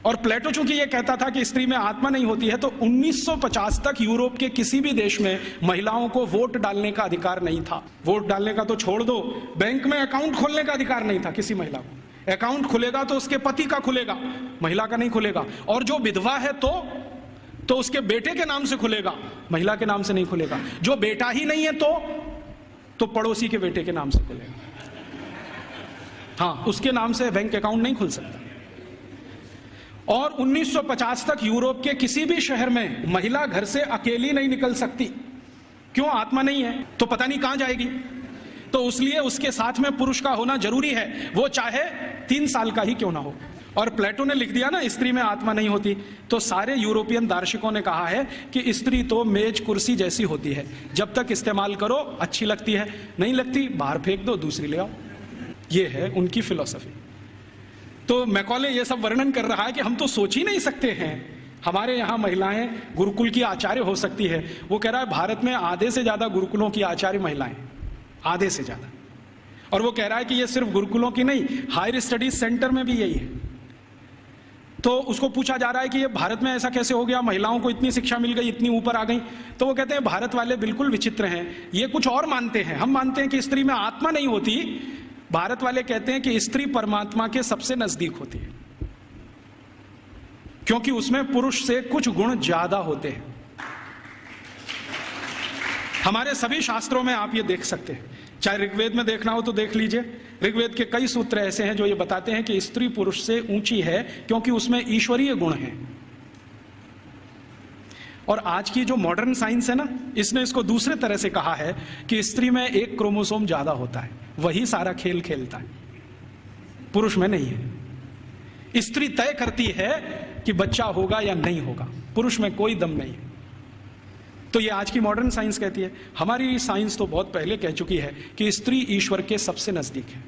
और प्लेटो चूंकि ये कहता था कि स्त्री में आत्मा नहीं होती है, तो 1950 तक यूरोप के किसी भी देश में महिलाओं को वोट डालने का अधिकार नहीं था। वोट डालने का तो छोड़ दो, बैंक में अकाउंट खोलने का अधिकार नहीं था किसी महिला को। अकाउंट खुलेगा तो उसके पति का खुलेगा, महिला का नहीं खुलेगा। और जो विधवा है तो उसके बेटे के नाम से खुलेगा, महिला के नाम से नहीं खुलेगा। जो बेटा ही नहीं है तो पड़ोसी के बेटे के नाम से खुलेगा। हाँ, उसके नाम से बैंक अकाउंट नहीं खुल सकता। और 1950 तक यूरोप के किसी भी शहर में महिला घर से अकेली नहीं निकल सकती। क्यों? आत्मा नहीं है तो पता नहीं कहां जाएगी। तो इसलिए उसके साथ में पुरुष का होना जरूरी है, वो चाहे 3 साल का ही क्यों ना हो। और प्लेटो ने लिख दिया ना स्त्री में आत्मा नहीं होती, तो सारे यूरोपियन दार्शनिकों ने कहा है कि स्त्री तो मेज कुर्सी जैसी होती है, जब तक इस्तेमाल करो अच्छी लगती है, नहीं लगती बाहर फेंक दो, दूसरी ले आओ। ये है उनकी फिलॉसफी। तो मैकॉले ये सब वर्णन कर रहा है कि हम तो सोच ही नहीं सकते हैं हमारे यहाँ महिलाएं गुरुकुल की आचार्य हो सकती है। वो कह रहा है भारत में आधे से ज्यादा गुरुकुलों की आचार्य महिलाएं, आधे से ज्यादा। और वो कह रहा है कि ये सिर्फ गुरुकुलों की नहीं, हायर स्टडीज सेंटर में भी यही है। तो उसको पूछा जा रहा है कि ये भारत में ऐसा कैसे हो गया, महिलाओं को इतनी शिक्षा मिल गई, इतनी ऊपर आ गई। तो वो कहते हैं भारत वाले बिल्कुल विचित्र हैं, ये कुछ और मानते हैं। हम मानते हैं कि स्त्री में आत्मा नहीं होती, भारत वाले कहते हैं कि स्त्री परमात्मा के सबसे नजदीक होती है, क्योंकि उसमें पुरुष से कुछ गुण ज्यादा होते हैं। हमारे सभी शास्त्रों में आप ये देख सकते हैं, चाहे ऋग्वेद में देखना हो तो देख लीजिए। ऋग्वेद के कई सूत्र ऐसे हैं जो ये बताते हैं कि स्त्री पुरुष से ऊंची है, क्योंकि उसमें ईश्वरीय गुण हैं। और आज की जो मॉडर्न साइंस है ना, इसने इसको दूसरे तरह से कहा है कि स्त्री में एक क्रोमोसोम ज्यादा होता है, वही सारा खेल खेलता है, पुरुष में नहीं है। स्त्री तय करती है कि बच्चा होगा या नहीं होगा, पुरुष में कोई दम नहीं है। तो ये आज की मॉडर्न साइंस कहती है। हमारी साइंस तो बहुत पहले कह चुकी है कि स्त्री ईश्वर के सबसे नजदीक है।